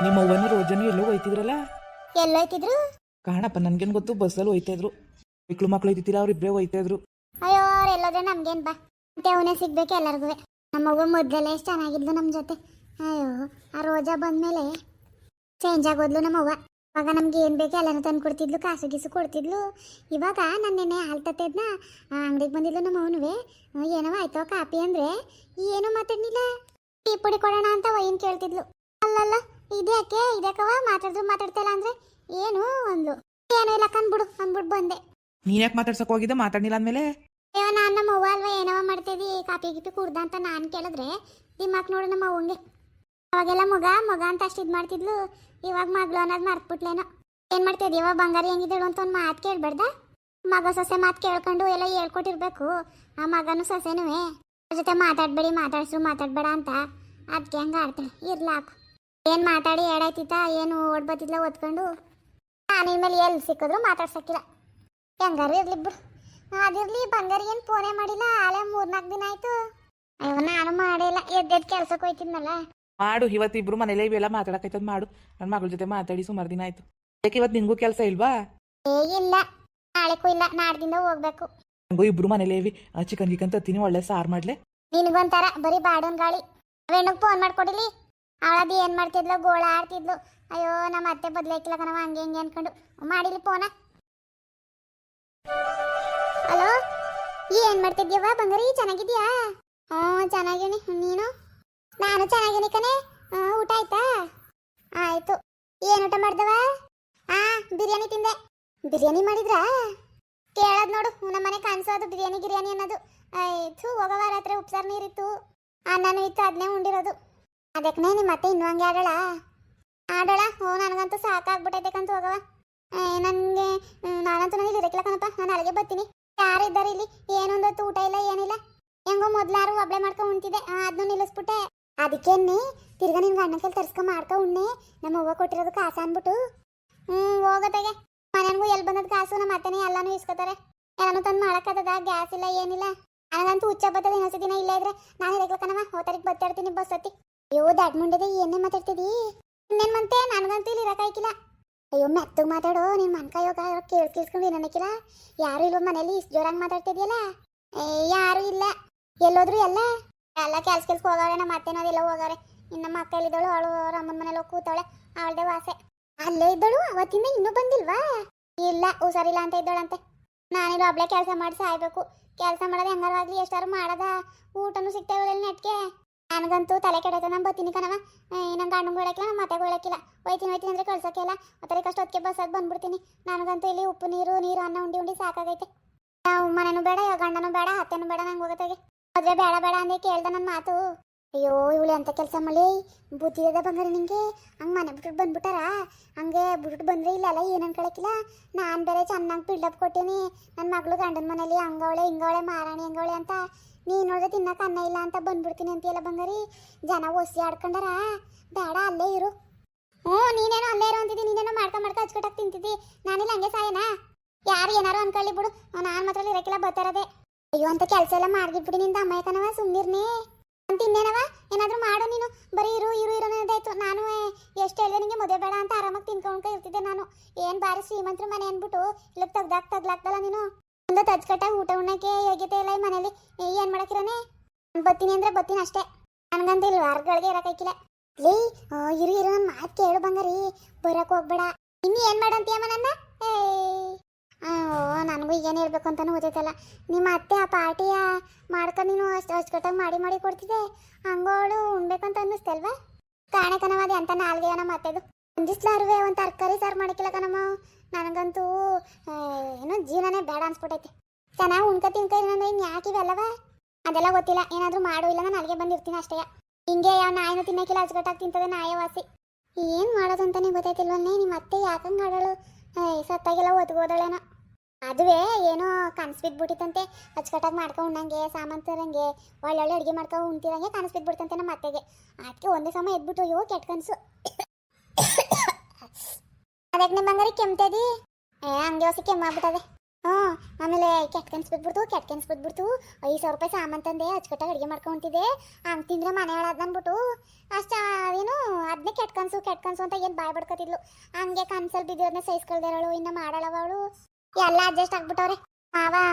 ನಿಮ್ಮ ಅವ್ವನ ರೋಜನು ಎಲ್ಲೋ ಹೋಯ್ತಿದ್ರಲ್ಲ. ಎಲ್ಲೋಯ್ತಿದ್ರು? ಕಾಣಪ್ಪ, ನನ್ಗೇನು ಗೊತ್ತು. ಬಸ್ಸಲ್ಲಿ ಹೋಯ್ತಾ ಇದ್ರು. ಮಕ್ಳು ಹೋಯ್ತಿದ್ದಿಲ್ಲ, ಅವ್ರಿಬ್ರೇ ಹೋಯ್ತಾ ಇದ್ರು. ಅಯ್ಯೋ, ಅವ್ರು ಎಲ್ಲೋದ್ರೆ ನಮ್ಗೇನ್ ಬಾ, ಮತ್ತೆ ಅವನೇ ಸಿಗ್ಬೇಕು ಎಲ್ಲರಿಗೂ. ನಮ್ಮವ್ವ ಮೊದಲೆಲ್ಲ ಎಷ್ಟು ಚೆನ್ನಾಗಿದ್ಲು ನಮ್ಮ ಜೊತೆ. ಅಯ್ಯೋ, ಆ ರೋಜಾ ಬಂದ್ಮೇಲೆ ಚೇಂಜ್ ಆಗೋದ್ಲು ನಮ್ಮವ್ವ. ಆಗ ನಮ್ಗೆ ಏನು ಬೇಕು ಎಲ್ಲನೂ ತಂದು ಕೊಡ್ತಿದ್ಲು, ಕಾಸು ಗೀಸು ಕೊಡ್ತಿದ್ಲು. ಇವಾಗ ನಾನು ನೆನ್ನೆ ಹಾಲು ತತ್ತಿದ್ನ ಅಂಗಡಿಗೆ ಬಂದಿದ್ಲು ನಮ್ಮ ಅವನುವೆ. ಏನವ ಆಯ್ತವ ಕಾಪಿ ಅಂದರೆ ಏನೂ ಮಾತಾಡ್ನಿಲ್ಲ. ಟೀ ಪುಡಿ ಕೊಡೋಣ ಅಂತ ವೈನ್ ಕೇಳ್ತಿದ್ಲು. ಅಲ್ಲಲ್ಲ, ಇದ್ಯಾಕೆ ಇದ್ಯಾಕವ ಮಾತಾಡಿದ್ರು ಮಾತಾಡ್ತಿಲ್ಲ ಅಂದರೆ ಏನು ಅಂದ್ಲು. ಏನೋ ಇಲ್ಲ ಕಂದ್ಬಿಡು ಅಂದ್ಬಿಟ್ಟು ಬಂದೆ. ನೀನ್ ಯಾಕೆ ಮಾತಾಡ್ಸಕ್ ಹೋಗಿದ್ದೆ ಮಾತಾಡ್ನಿಲ್ಲ ಅಂದ್ಮೇಲೆ? ಅಯ್ಯೋ, ನಾನು ನಮ್ಮ ಅವ್ವ ಅಲ್ವಾ ಏನವ ಮಾಡ್ತಿದ್ದಿ ಕಾಪಿ ಗಿಪಿ ಕುಡ್ದ ಅಂತ ನಾನು ಕೇಳಿದ್ರೆ ದಿಮಾಕ್ ನೋಡು ನಮ್ಮ ಅವ್ವಂಗೆ. ಅವಾಗೆಲ್ಲ ಮಗ ಅಂತ ಅಷ್ಟು ಇದು ಮಾಡ್ತಿದ್ಲು. ಇವಾಗ ಮಗಳು ಅನ್ನೋದು ಮರ್ತ್ಬಿಟ್ಲೇನೋ. ಏನು ಮಾಡ್ತಿದ್ದೀವ ಬಂಗಾರಿ ಹೆಂಗಿದ್ದಳು ಅಂತ ಒಂದು ಮಾತು ಕೇಳ್ಬೇಡ್ದ? ಮಗ ಸೊಸೆ ಮಾತು ಕೇಳ್ಕೊಂಡು ಎಲ್ಲ ಹೇಳ್ಕೊಟ್ಟಿರ್ಬೇಕು. ಆ ಮಗನೂ ಸೊಸೆನೂ ಅವ್ರ ಜೊತೆ ಮಾತಾಡಬೇಡ ಅಂತ ಅದಕ್ಕೆ ಹಂಗೆ ಆಡ್ತಾಳೆ. ಇರ್ಲಾಕು ಏನು ಮಾತಾಡಿ ಏಡಾಯ್ತಿತ್ತ, ಏನು ಓಡ್ಬತ್ತಿದ್ಲ ಓದ್ಕೊಂಡು. ನಾನು ಇನ್ಮೇಲೆ ಎಲ್ಲಿ ಸಿಕ್ಕಿದ್ರು ಮಾತಾಡ್ಸಕ್ಕಿಲ್ಲ. ಹೆಂಗಾರು ಇರ್ಲಿ ಬಿಡು. ಅದಿರ್ಲಿ, ಬಂಗಾರಿ ಏನು ಫೋನೇ ಮಾಡಿಲ್ಲ. ಆಳೆ 3-4 ದಿನ ಆಯ್ತು. ಅಯ್ಯೋ, ನಾನು ಮಾಡಿಲ್ಲ, ಎದ್ದೆದ್ದು ಕೆಲ್ಸಕ್ಕೆ ಹೋಯ್ತಿದ್ನಲ್ಲ. ಮಾಡು, ಇವತ್ತಿಬ್ರು ಮನೇಲೆ ಇವೆಲ್ಲ ಮಾತಾಡಕೈತದ್ ಮಾಡು. ನನ್ನ ಮಗಳ ಜೊತೆ ಮಾತಾಡಿ ಸುಮಾರು ದಿನ ಆಯ್ತು. ಯಾಕೆ ಇವತ್ತು ನಿನ್ಗೂ ಕೆಲಸ ಇಲ್ವಾ? ಇಲ್ಲ, ನಾಳೆಗೂ ಇಲ್ಲ, ನಾಡ್ದಿಂದ ಹೋಗ್ಬೇಕು. ನಂಗೂ ಇಬ್ರು ಮನೇಲೆ ಇವಿ. ಚಿಕನ್ ಗಿಕನ್ ತತ್ತೀನಿ, ಒಳ್ಳೆ ಸಾರು ಮಾಡ್ಲೆ. ನಿನಗೊಂಥರ ಬರೀ ಬಾಡನ್ ಗಾಳಿ. ಹೆಣ್ಣಗೆ ಫೋನ್ ಮಾಡ್ಕೊಡಿಲಿ. ಅವಳದು ಏನು ಮಾಡ್ತಿದ್ಲು, ಗೋಳ ಆಡ್ತಿದ್ಲು. ಅಯ್ಯೋ, ನಮ್ಮ ಅತ್ತೆ ಬದಲಾಯ್ಕಿಲ್ಲ ಕಣವ, ಹಂಗೆ ಹಿಂಗೆ ಅನ್ಕೊಂಡು ಮಾಡಿಲಿ ಫೋನ. ಹಲೋ, ಏನು ಮಾಡ್ತಿದ್ಯವ್ವ ಬಂಗಾರಿ? ಚೆನ್ನಾಗಿದ್ಯಾ? ಹ್ಞೂ ಚೆನ್ನಾಗಿನಿ. ನೀನು? ನಾನು ಚೆನ್ನಾಗಿನಿ ಕಣೆ. ಊಟ ಆಯ್ತಾ? ಆಯ್ತು. ಏನು ಊಟ ಮಾಡ್ದವ? ಬಿರಿಯಾನಿ ತಿಂದೆ. ಬಿರಿಯಾನಿ ಮಾಡಿದ್ರಾ? ಕೇಳದ್ ನೋಡು, ನಮ್ಮನೆ ಕಾಣಿಸೋದು ಬಿರಿಯಾನಿ ಅನ್ನೋದು. ಆಯ್ತು, ಹೋಗವ ರಾತ್ರಿ ಉಪ್ಸಾರು ನೀರಿತ್ತು, ಅನ್ನನೂ ಇತ್ತು, ಅದನ್ನೇ ಉಂಡಿರೋದು. ಅದಕ್ಕೆ ನಿಮ್ಮ ಮತ್ತೆ ಇನ್ನೂ ಹಂಗೆ ಆಡೋಳ. ಹ್ಞೂ, ನನಗಂತೂ ಸಾಕಾಗ್ಬಿಟ್ಟೈತೆ ಹೋಗವ. ನನಗೆ ನಾನಂತೂ ಇರಕ್ಕಿಲ್ಲ ಕಣಪ್ಪ. ನಾನು ಅಲ್ಲಿಗೆ ಬರ್ತೀನಿ. ಯಾರು ಇದ್ದಾರೆ ಇಲ್ಲಿ? ಏನೊಂದೊತ್ತು ಊಟ ಇಲ್ಲ, ಏನಿಲ್ಲ. ಹೆಂಗೋ ಮೊದ್ಲಾರು ಒಬ್ಳೆ ಮಾಡ್ಕೊಂಡು ಉಣ್ತಿದ್ದೆ, ಅದನ್ನು ನಿಲ್ಲಿಸ್ಬಿಟ್ಟೆ. ಅದಕ್ಕೇನೆ ತಿರ್ಗಾ ನಿನ್ಗೆ ಅಣ್ಣ ಕೈಲಿ ತರ್ಸ್ಕೊಂಡು ಮಾಡ್ಕೊ ಉಣ್ಣೆ. ನಮ್ಮ ಅವ್ವ ಕೊಟ್ಟಿರೋದು ಕಾಸು ಅಂದ್ಬಿಟ್ಟು. ಹೋಗೋತೆಗೆ ಮನೆಗೂ ಎಲ್ಲಿ ಬಂದದ ಕಾಸು. ನಮ್ಮ ಅತ್ತೆನೇ ಎಲ್ಲಾನು ಇಸ್ಕೋತಾರೆ. ಎಲ್ಲಾನು ತಂದು ಮಾಡೋಕ್ಕಾಗದ? ಗ್ಯಾಸ್ ಇಲ್ಲ, ಏನಿಲ್ಲ. ನನಗಂತೂ ಹುಚ್ಚ ಬರ್ತದೆ. ಇನ್ನೊಂದು ದಿನ ಇಲ್ಲ ಇದ್ರೆ ನಾನು ಇರಕ್ಲಕ್ಕನವ. ಹೋತಾರಿಗೆ ಬತ್ತಾಡ್ತೀನಿ ಬಸ್ ಹತ್ತಿ. ಅಯ್ಯೋ, ದಡ್ ಮುಂಡೆದೆ ಏನೇ ಮಾತಾಡ್ತಿದ್ದಿ? ಇನ್ನೇನು ಮಂತೆ? ನನಗಂತೂ ಇಲ್ಲಿ ಇರೋಕ್ಕಾಯ್ಕಿಲ್ಲ. ಅಯ್ಯೋ, ಮೆತ್ತಗೆ ಮಾತಾಡೋ. ನಿನ್ನ ಮನ್ಕಾಯೋಗ ಕೇಳಿಸ್ಕೊಂಡು ಏನಕ್ಕಿಲ್ಲ. ಯಾರು ಇಲ್ವ ಮನೇಲಿ? ಇಷ್ಟು ಜೋರಾಗಿ ಮಾತಾಡ್ತಿದ್ಯಲ್ಲ. ಯಾರು ಇಲ್ಲ. ಎಲ್ಲೋದ್ರು ಎಲ್ಲ ಕೆಲ್ಸಕ್ಕೆ ಹೋಗವ್ರೆ. ನಮ್ಮ ಅತ್ತೆನೋದೆಲ್ಲ ಹೋಗವ್ರೆ. ಇನ್ನು ನಮ್ಮ ಅಕ್ಕ ಎಲ್ಲಿದ್ದಳು? ಅವಳು ಅವ್ರ ಅಮ್ಮನ ಮನೇಲಿ ಹೋಗಿ ಕೂತವಳೆ. ಅವಳದೇ ವಾಸೆ. ಅಲ್ಲೇ ಇದ್ದಳು ಅವತ್ತಿಂದ ಇನ್ನೂ ಬಂದಿಲ್ವಾ? ಇಲ್ಲ, ಹುಷಾರಿಲ್ಲ ಅಂತ ಇದ್ದಳಂತೆ. ನಾನಿಲ್ಲ ಒಬ್ಳೆ ಕೆಲಸ ಮಾಡಿ ಸಾಯ್ಬೇಕು. ಕೆಲಸ ಮಾಡೋದು ಹೆಂಗಾರಾಗ್ಲಿ, ಎಷ್ಟಾರು ಮಾಡೋದ. ಊಟನೂ ಸಿಗ್ತೇವೆ ನೆಟ್ಗೆ. ನನಗಂತೂ ತಲೆ ಕೆಡೈತೆ. ನಾನು ಬರ್ತೀನಿ ಕಣವ. ನಂಗೆ ಗಂಡು ಹೇಳಕ್ಕಿಲ್ಲ, ನಮ್ಮ ಮತ್ತೆ ಹೇಳಕ್ಕಿಲ್ಲ. ಹೋಯ್ತೀನಿ ಅಂದರೆ ಕಳ್ಸೋಕೆ ಇಲ್ಲ. ಅತ್ತರೆ ಕಷ್ಟ ಹೊತ್ತಿಗೆ ಬಸ್ಸಲ್ಲಿ ಬಂದ್ಬಿಡ್ತೀನಿ. ನನಗಂತೂ ಇಲ್ಲಿ ಉಪ್ಪು ನೀರು ಅನ್ನ ಉಂಡಿ ಸಾಕಾಗೈತೆ. ನಾವು ಮನೆನೂ ಬೇಡ, ಗಂಡನೂ ಬೇಡ, ಅತ್ತೆನೂ ಬೇಡ. ನಂಗೆ ಹೋಗೋತೆಗೆ ಮದುವೆ ಬೇಡ ಅಂದೆ ಕೇಳ್ದೆ ನನ್ನ ಮಾತು. ಅಯ್ಯೋ, ಇವಳು ಎಂತ ಕೆಲಸ ಮಾಡಿ ಬುದ್ಧಿ ಇದೆ ಬಂಗಾರ ನಿಂಗೆ. ಹಂಗೆ ಮನೆ ಬಿಟ್ಬಿಟ್ಟು ಬಂದ್ಬಿಟ್ಟಾರ. ಹಂಗೆ ಬಿಟ್ಬಿಟ್ಟು ಬಂದರೆ ಇಲ್ಲೆಲ್ಲ ಏನು ಅನ್ಕೊಳಕ್ಕಿಲ್ಲ. ನಾನು ಬೇರೆ ಚೆನ್ನಾಗಿ ಬಿಲ್ಡಪ್ ಕೊಟ್ಟೀನಿ. ನನ್ನ ಮಗಳು ಗಂಡನ ಮನೇಲಿ ಹಂಗವಳೆ ಹಿಂಗವಳೆ ಮಾರಾಣಿ ಹಂಗವಳೆ ಅಂತ. ನೀನು ನೋಡಿದ್ರೆ ತಿನ್ನಕ್ಕೆ ಅನ್ನ ಇಲ್ಲ ಅಂತ ಬಂದ್ಬಿಡ್ತೀನಿ ಅಂತೀಯಲ್ಲ ಬಂಗಾರಿ. ಜನ ಒಸಿ ಆಡ್ಕೊಂಡಾರ. ಬೇಡ, ಅಲ್ಲೇ ಇರು. ನೀನೇನೋ ಅಲ್ಲೇ ಇರೋ ಅಂತಿದ್ದಿ. ನೀನೇನೋ ಮಾಡ್ಕೊಂಡು ಹಚ್ಕೊಟ್ಟಾಗಿ ತಿಂತಿದ್ದಿ. ನಾನಿಲ್ಲ ಹಂಗೆ ಸಾಯನಾ? ಯಾರು ಏನಾರು ಅನ್ಕೊಳ್ಳಿ ಬಿಡು. ನಾನು ಮಾತ್ರ ಇರಕ್ಕಿಲ್ಲ, ಬರ್ತಾರದೆ. ಅಯ್ಯೋ, ಅಂತ ಕೆಲಸ ಎಲ್ಲ ಮಾಡ್ಬಿಟ್ಬಿಡಿ. ನಿಂದ ಅಮ್ಮಾಯ್ಕನವ, ಸುಮ್ಮನಿರ್ನೇ ಅಂತ. ಇನ್ನೇನವ ಏನಾದರೂ ಮಾಡು ನೀನು. ಬರೀ ಇರು ಅನ್ನೋದಾಯ್ತು. ನಾನು ಎಷ್ಟು ಹೇಳಿದೆ ನಿಂಗೆ ಮದುವೆ ಬೇಡ ಅಂತ ಆರಾಮಾಗಿ ತಿನ್ಕೊಂಡು ಇರ್ತಿದ್ದೆ ನಾನು. ಏನು ಬಾರಿ ಶ್ರೀಮಂತರ ಮನೆ ಅಂದ್ಬಿಟ್ಟು ಇಲ್ಲಿ ತಗ್ಲಾಕ್ತಲ್ಲ ನೀನು. ಒಂದು ತಜ್ಕಟ್ಟಾಗಿ ಊಟ ಉಣ್ಣಕ್ಕೆ ಯೋಗ್ಯತೆ ಇಲ್ಲ ಈ ಮನೇಲಿ. ಏನು ಮಾಡಕ್ಕಿರಾನೆ? ಬರ್ತೀನಿ ಅಂದರೆ ಬರ್ತೀನಿ ಅಷ್ಟೇ. ನನಗಂತ ಇಲ್ಲಿ ವಾರಗಳಿಗೆ ಇರೋಕ್ಕಾಯ್ಕಿಲ್ಲ. ಲೇ, ಇರು ನನ್ನ ಮಾತು ಕೇಳು ಬಂಗಾರಿ. ಬರೋಕೆ ಹೋಗ್ಬೇಡ. ಇನ್ನು ಏನು ಮಾಡಂತೀಯಮ್ಮ ನನ್ನ? ನನಗೂ ಈಗೇನು ಹೇಳ್ಬೇಕು ಅಂತಲೂ ಓದೈತಲ್ಲ. ನಿಮ್ಮ ಅತ್ತೆ ಆ ಪಾರ್ಟಿಯ ಮಾಡ್ಕೊಂಡು ನೀನು ಅಚ್ಚುಕಟ್ಟಾಗಿ ಮಾಡಿ ಕೊಡ್ತಿದ್ದೆ. ಹಂಗೋಳು ಉಣ್ಬೇಕಂತ ಅನ್ನಿಸ್ತಲ್ವಾ? ಕಾಣೆ ಕಣವ, ಅದು ಎಂತ ನಾಲ್ಗೆ ನಮ್ಮ ಅತ್ತೆದು. ಒಂದಿಸ್ಲಾರುವೆ ಒಂದು ತರಕಾರಿ ಸಾರು ಮಾಡಿಕ್ಕಿಲ್ಲ ಕಣಮ್ಮ. ನನಗಂತೂ ಏನೋ ಜೀವನನೇ ಬೇಡ ಅನ್ಸ್ಬಿಟ್ಟೈತೆ. ಚೆನ್ನಾಗಿ ಉಣ್ಕ ಇನ್ನು ಯಾಕೆ ಇವೆಲ್ಲವ? ಅದೆಲ್ಲ ಗೊತ್ತಿಲ್ಲ. ಏನಾದರೂ ಮಾಡು, ಇಲ್ಲ ನಾನು ಅಲ್ಲಿಗೆ ಬಂದಿರ್ತೀನಿ ಅಷ್ಟೇ. ಹಿಂಗೆ ಯಾವ ನಾಯಿನೂ ತಿನ್ನೋಕ್ಕಿಲ್ಲ, ಅಚ್ಚುಕಟ್ಟಾಗಿ ತಿಂತದೆ ನಾಯವಾಸಿ. ಏನು ಮಾಡೋದಂತಾನೆ ಗೊತ್ತಾಯ್ತಿಲ್ವನ್ನೇ. ನಿಮ್ಮ ಅತ್ತೆ ಯಾಕಂಗೆ ಆಡೋಳು? ಸತ್ತಾಗೆಲ್ಲ ಒದ್ಗೋದಳೇನೋ. ಅದುವೇ ಏನೋ ಕನಸು ಬಿದ್ದುಬಿಟ್ಟಿತ್ತಂತೆ. ಅಚ್ಚುಕಟ್ಟಾಗಿ ಮಾಡ್ಕೊಂಡು ಉಣ್ಣಂಗೆ, ಸಾಮಾನು ತರಂಗೆ, ಒಳ್ಳೊಳ್ಳೆ ಅಡುಗೆ ಮಾಡ್ಕೊಂಡು ಉಣ್ತಿರಂಗೆ ಕನಸು ಬಿದ್ದುಬಿಡ್ತಂತೆ ನಮ್ಮ ಅತ್ತೆಗೆ. ಅದಕ್ಕೆ ಒಂದೇ ಸಮಯ ಎದ್ಬಿಟ್ಟು ಅಯ್ಯೋ ಕೆಟ್ಟ ಕನಸು. ಅದಕ್ಕೆ ನಿಮ್ಮ ಬಂಗಾರಿ ಕೆಮ್ತದಿ? ಹಂಗೆ ಹೊಸಿ ಕೆಮ್ಮಾಗ್ಬಿಟ್ಟದೆ. ಹ್ಞೂ ಆಮೇಲೆ ಕೆಟ್ಕನ್ಸ್ಬಿಟ್ಬಿಡ್ತು 5,000 ರೂಪಾಯಿ ಸಾಮಾನು ತಂದೆ ಅಚ್ಚುಕಟ್ಟಾಗಿ ಅಡುಗೆ ಮಾಡ್ಕೊಂತಿದ್ದೆ ಹಂಗೆ ತಿಂದ್ರೆ ಮನೆ ಹಾಳಾದ್ ಅಂದ್ಬಿಟ್ಟು ಅಷ್ಟು ಏನು ಅದನ್ನೇ ಕೆಟ್ಕನ್ಸು ಅಂತ ಏನು ಬಾಯ್ ಬಡ್ಕೊತಿದ್ಲು ಹಂಗೆ ಕನ್ಸಲ್ಲಿ ಬಿದ್ದಿರೋದನ್ನ ಸಹಿಸ್ಕೊಳ್ದಿರೋಳು ಇನ್ನು ಮಾಡಳವ ಅವಳು ಎಲ್ಲ ಅಡ್ಜಸ್ಟ್ ಆಗ್ಬಿಟ್ಟವ್ರೆ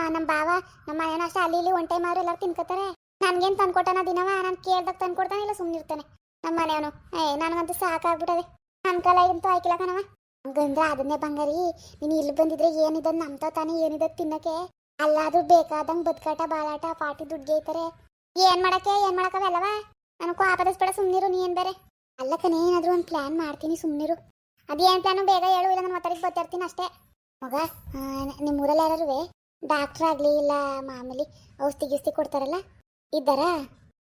ನಮ್ಮ ಬಾವ ನಮ್ಮ ಮನೇನ ಅಷ್ಟೇ ಅಲ್ಲಿ ಇಲ್ಲಿ ಒನ್ ಟೈಮ್ ಆದ್ರೆ ಎಲ್ಲರೂ ತಿನ್ಕೋತಾರೆ ನನ್ಗೇನು ತಂದ್ಕೊಟ್ಟಾನ ದಿನವ ನಾನು ಕೇಳ್ದಾಗ ತಂದ್ಕೊಡ್ತಾನೆ ಇಲ್ಲ ಸುಮ್ಮನಿರ್ತಾನೆ ನಮ್ಮ ಮನೆಯವನು ನನಗಂತೂ ಸಾಕಾಗ್ಬಿಟ್ಟದೆ ನನ್ನ ಕಾಲ ಅಂತೂ ಆಯ್ಕಿಲ್ಲ ಕಣವ ಹಂಗಂದ್ರೆ ಅದನ್ನೇ ಬಂಗಾರಿ ನೀನು ಇಲ್ಲಿ ಬಂದಿದ್ರೆ ಏನಿದೆ ನಮ್ತಾವ ತಾನೇ ಏನಿದೆ ತಿನ್ನಕ್ಕೆ ಅಲ್ಲಾದ್ರೂ ಬೇಕಾದಂಗೆ ಬದುಕಾಟ ಬಾಳಾಟ ಪಾಟಿ ದುಡ್ಡು ಐತಾರೆ ಏನ್ ಮಾಡಕ್ಕವೆಲ್ಲವ ನನಗೂ ಆಪದಿಸ್ಬೇಡ ಸುಮ್ಮನಿರು ನೀನ್ ಬೇರೆ ಅಲ್ಲ ಕಣೆ ಏನಾದ್ರೂ ಒಂದು ಪ್ಲಾನ್ ಮಾಡ್ತೀನಿ ಸುಮ್ಮನಿರು ಅದೇನು ಪ್ಲಾನು ಬೇಗ ಹೇಳು ಇಲ್ಲ ನಾನು ಮಾತಾಡಿ ಬರ್ತಿರ್ತೀನಿ ಅಷ್ಟೇ ಮಗ ನಿಮ್ಮ ಊರಲ್ಲಿ ಯಾರು ಡಾಕ್ಟ್ರ್ ಆಗಲಿ ಇಲ್ಲ ಮಾಮೂಲಿ ಔಷಧಿ ಗಿಸ್ತಿ ಕೊಡ್ತಾರಲ್ಲ ಇದ್ದಾರಾ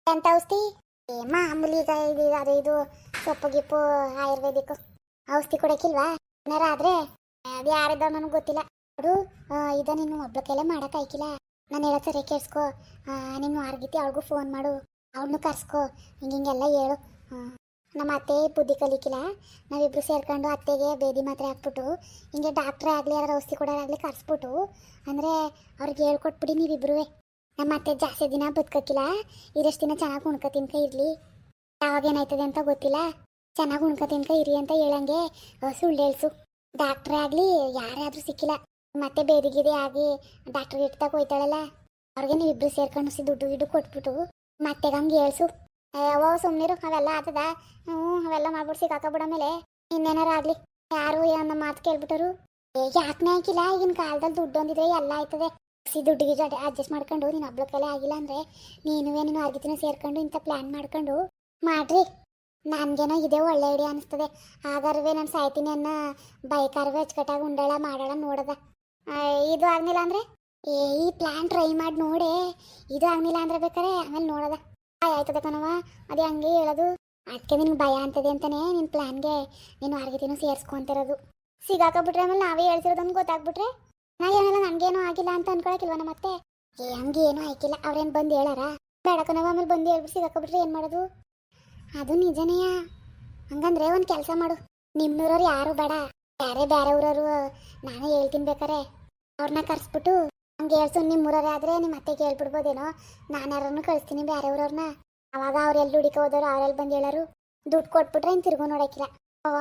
ಎಂತ ಔಷಧಿ ಮಾಮೂಲಿ ಈಗ ಇದು ಸೊಪ್ಪು ಗಿಪ್ಪು ಆಯುರ್ವೇದಿಕ್ ಔಷಧಿ ಕೊಡಕ್ಕಿಲ್ವಾ ಏನಾರ ಆದ್ರೆ ಅದು ಯಾರಿದ್ದಾವ ನನಗೆ ಗೊತ್ತಿಲ್ಲ ಅದು ಇದ ನೀನು ಒಬ್ಳ ಕೈಲೇ ಮಾಡಕ್ ಆಯ್ಕಿಲ್ಲ ನಾನು ಹೇಳೋ ಸರಿ ಕೇಳಿಸ್ಕೊ ನೀನು ಆರ್ಗಿತಿ ಅವಳಿಗೂ ಫೋನ್ ಮಾಡು ಅವಳನ್ನು ಕರ್ಸ್ಕೊ ಹಿಂಗೆಲ್ಲ ಹೇಳು ನಮ್ಮ ಅತ್ತೆ ಬುದ್ಧಿ ಕಲಿಕಿಲ್ಲ ನಾವಿಬ್ರು ಸೇರ್ಕೊಂಡು ಅತ್ತೆಗೆ ಬೇದಿ ಮಾತ್ರೆ ಹಾಕ್ಬಿಟ್ಟು ಹಿಂಗೆ ಡಾಕ್ಟ್ರೇ ಆಗಲಿ ಯಾರು ಔಷಧಿ ಕೊಡೋರಾಗಲಿ ಕರ್ಸ್ಬಿಟ್ಟು ಅಂದರೆ ಅವ್ರಿಗೆ ಹೇಳ್ಕೊಟ್ಬಿಡಿ ನೀವಿಬ್ರು ನಮ್ಮ ಅತ್ತೆ ಜಾಸ್ತಿ ದಿನ ಬದುಕಕ್ಕಿಲ್ಲ ಇರಷ್ಟು ದಿನ ಚೆನ್ನಾಗಿ ಉಣ್ಕ ತಿನ್ಕ ಇರಲಿ ಯಾವಾಗ ಏನಾಯ್ತದೆ ಅಂತ ಗೊತ್ತಿಲ್ಲ ಚೆನ್ನಾಗಿ ಉಣ್ಕ ತಿನ್ಕ ಇರಿ ಅಂತ ಹೇಳಂಗೆ ಸುಳ್ಳು ಹೇಳ್ಸು ಡಾಕ್ಟ್ರೇ ಆಗಲಿ ಯಾರಾದರೂ ಸಿಕ್ಕಿಲ್ಲ ಮತ್ತೆ ಬೇದಿಗಿರಿ ಆಗಿ ಡಾಕ್ಟ್ರ್ ಇಟ್ಟಾಗ ಹೋಯ್ತಾಳಲ್ಲ ಅವ್ರಿಗೆ ನೀವಿಬ್ರು ಸೇರ್ಕೊಂಡು ದುಡ್ಡು ಗಿಡ್ಡು ಕೊಟ್ಬಿಟ್ಟು ಮತ್ತೆ ಹಂಗೆ ಹೇಳ್ಸು ಓ ಸುಮ್ಮನಿರು ಅವೆಲ್ಲ ಆತದ ಅವೆಲ್ಲ ಮಾಡ್ಬಿಟ್ಟು ಸಿಕ್ಕಾಕಬಿಡ ಮೇಲೆ ಇನ್ನೇನಾರ ಆಗ್ಲಿ ಯಾರು ನಮ್ಮ ಮಾತು ಕೇಳ್ಬಿಟ್ಟರು ಯಾಕನೇ ಹಾಕಿಲ್ಲ ಈಗಿನ ಕಾಲದಲ್ಲಿ ದುಡ್ಡು ಒಂದಿದ್ರೆ ಎಲ್ಲ ಆಯ್ತದೆ ದುಡ್ಡು ಗಿಡ್ಡು ಅಡ್ಜಸ್ಟ್ ಮಾಡ್ಕೊಂಡು ನೀನು ಹಬ್ಬಳ ಕಲೆ ಆಗಿಲ್ಲ ಅಂದ್ರೆ ನೀನು ಅರ್ಗಿತಿನ ಸೇರ್ಕೊಂಡು ಇಂಥ ಪ್ಲಾನ್ ಮಾಡ್ಕೊಂಡು ಮಾಡ್ರಿ ನನ್ಗೇನೋ ಇದೇ ಒಳ್ಳೆ ಐಡಿಯಾ ಅನಿಸ್ತದೆ ಆಗಾರವೇ ನಾನು ಸಾಯ್ತೀನಿ ಅನ್ನ ಬೈಕಾರವೇ ಅಚ್ಚುಕಟ್ಟಾಗಿ ಉಂಡಾಳ ಮಾಡೋಳ ನೋಡದ ಇದು ಆಗ್ನಿಲ್ಲ ಅಂದ್ರೆ ಈ ಪ್ಲಾನ್ ಟ್ರೈ ಮಾಡಿ ನೋಡೆ ಇದು ಆಗ್ನಿಲ್ಲ ಅಂದ್ರೆ ಬೇಕಾರೆ ಆಮೇಲೆ ನೋಡದ ಆಯ್ತದೆ ಕಣವ ಅದೇ ಹಂಗೆ ಹೇಳೋದು ಅದಕ್ಕೆ ನಿನ್ಗೆ ಭಯ ಅಂತದೆ ಅಂತಾನೆ ನಿನ್ನ ಪ್ಲಾನ್ಗೆ ನೀನು ಆರ್ಗಿತಿನೂ ಸೇರಿಸ್ಕೊಂತಿರೋದು ಸಿಗಾಕಬಿಟ್ರೆ ಆಮೇಲೆ ನಾವೇ ಹೇಳ್ತಿರೋದನ್ನು ಗೊತ್ತಾಗ್ಬಿಟ್ರೆ ಏನೆಲ್ಲ ನನಗೇನೂ ಆಗಿಲ್ಲ ಅಂತ ಅನ್ಕೊಳಕಿಲ್ವ ಮತ್ತೆ ಹಂಗೇನೂ ಆಯ್ಕಿಲ್ಲ ಅವ್ರೇನು ಬಂದು ಹೇಳಾರ ಬೇಡ ಕಣವ ಆಮೇಲೆ ಬಂದು ಹೇಳ್ಬಿಟ್ಟು ಸಿಗಾಕಬಿಟ್ರೆ ಏನು ಮಾಡೋದು ಅದು ನಿಜನೇಯ ಹಂಗಂದ್ರೆ ಒಂದು ಕೆಲಸ ಮಾಡು ನಿಮ್ಮೂರವ್ರು ಯಾರು ಬೇಡ ಬೇರೆ ಊರವರು ನಾನೇ ಹೇಳ್ತೀನಿ ಬೇಕಾರೆ ಅವ್ರನ್ನ ಕರ್ಸ್ಬಿಟ್ಟು ಹಂಗೆ ಹೇಳ್ಸು ನಿಮ್ಮೂರವ್ರೆ ಆದರೆ ನಿಮ್ಮ ಅತ್ತೆಗೆ ಹೇಳ್ಬಿಡ್ಬೋದೇನೋ ನಾನು ಯಾರನ್ನು ಕಳಿಸ್ತೀನಿ ಬೇರೆ ಊರವ್ರನ್ನ ಅವಾಗ ಅವ್ರೆಲ್ಲಿ ಹುಡುಕ ಹೋದವ್ರು ಅವ್ರೆಲ್ಲಿ ಬಂದು ಹೇಳೋರು ದುಡ್ಡು ಕೊಟ್ಬಿಟ್ರೆ ಇನ್ನು ತಿರ್ಗು ನೋಡಕ್ಕಿಲ್ಲ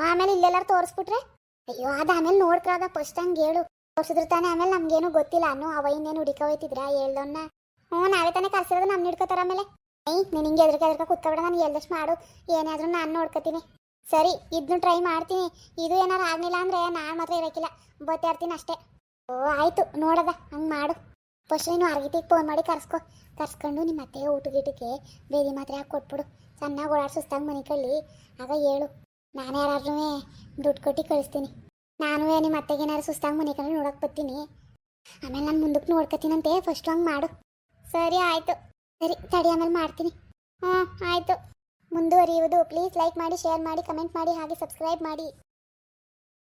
ಆಮೇಲೆ ಇಲ್ಲೆಲ್ಲಾರು ತೋರಿಸ್ಬಿಟ್ರೆ ಅಯ್ಯೋ ಅದು ಆಮೇಲೆ ನೋಡ್ಕೊಳ್ಳೋದ ಫಸ್ಟ್ ಹಂಗೆ ಹೇಳು ತೋರಿಸಿದ್ರು ತಾನೆ ಆಮೇಲೆ ನಮ್ಗೇನು ಗೊತ್ತಿಲ್ಲ ಅವವ ಇನ್ನೇನು ಹುಡುಕ ಹೋಯ್ತಿದ್ರ ಹೇಳ್ದವನ್ನ ನಾವೇ ತಾನೇ ಕರ್ಸಿರೋದು ನಮ್ಮ ಹಿಡ್ಕೋತಾರ ಆಮೇಲೆ ನೀನು ಹಿಂಗೆ ಎದ್ರಕ ಕುತ್ಕೊಬೇಡ ನಾನು ಎಲ್ದಷ್ಟು ಮಾಡು ಏನಾದರೂ ನಾನು ನೋಡ್ಕೊತೀನಿ ಸರಿ ಇದನ್ನು ಟ್ರೈ ಮಾಡ್ತೀನಿ ಇದು ಏನಾರು ಆಗಲಿಲ್ಲ ಅಂದರೆ ನಾನು ಮಾತ್ರ ಇರೋಕ್ಕಿಲ್ಲ ಬತ್ತಾ ಇರ್ತೀನಿ ಅಷ್ಟೇ ಆಯಿತು ನೋಡದ ಹಂಗೆ ಮಾಡು ಫಸ್ಟ್ ನೀನು ಆರ್ಗಿತಿಗೆ ಫೋನ್ ಮಾಡಿ ಕರ್ಸ್ಕೊಂಡು ನಿಮ್ಮ ಅತ್ತೆಗೆ ಊಟಕ್ಕೆ ಬೇದಿ ಮಾತ್ರೆ ಹಾಕಿ ಕೊಟ್ಬಿಡು ಚೆನ್ನಾಗಿ ಓಡಾಡಿ ಸುಸ್ತಾಗಿ ಮನೆ ಕಳ್ಳಿ ಆಗ ಹೇಳು ನಾನು ಯಾರಾದ್ರೂ ದುಡ್ಡು ಕೊಟ್ಟು ಕಳಿಸ್ತೀನಿ ನಾನು ನಿಮ್ಮ ಅತ್ತೆಗೆ ಏನಾರು ಸುಸ್ತಾಗಿ ಮನೆ ಕಳ್ಳಿ ನೋಡೋಕೆ ಬರ್ತೀನಿ ಆಮೇಲೆ ನಾನು ಮುಂದಕ್ಕೆ ನೋಡ್ಕೊತೀನಂತೆ ಫಸ್ಟ್ ಹಂಗೆ ಮಾಡು ಸರಿ ಆಯಿತು ಸರಿ ತಡಿ ಆಮೇಲೆ ಮಾಡ್ತೀನಿ ಆಯಿತು ಮುಂದುವರಿಯುವುದು ಪ್ಲೀಸ್ ಲೈಕ್ ಮಾಡಿ ಶೇರ್ ಮಾಡಿ ಕಮೆಂಟ್ ಮಾಡಿ ಹಾಗೆ ಸಬ್ಸ್ಕ್ರೈಬ್ ಮಾಡಿ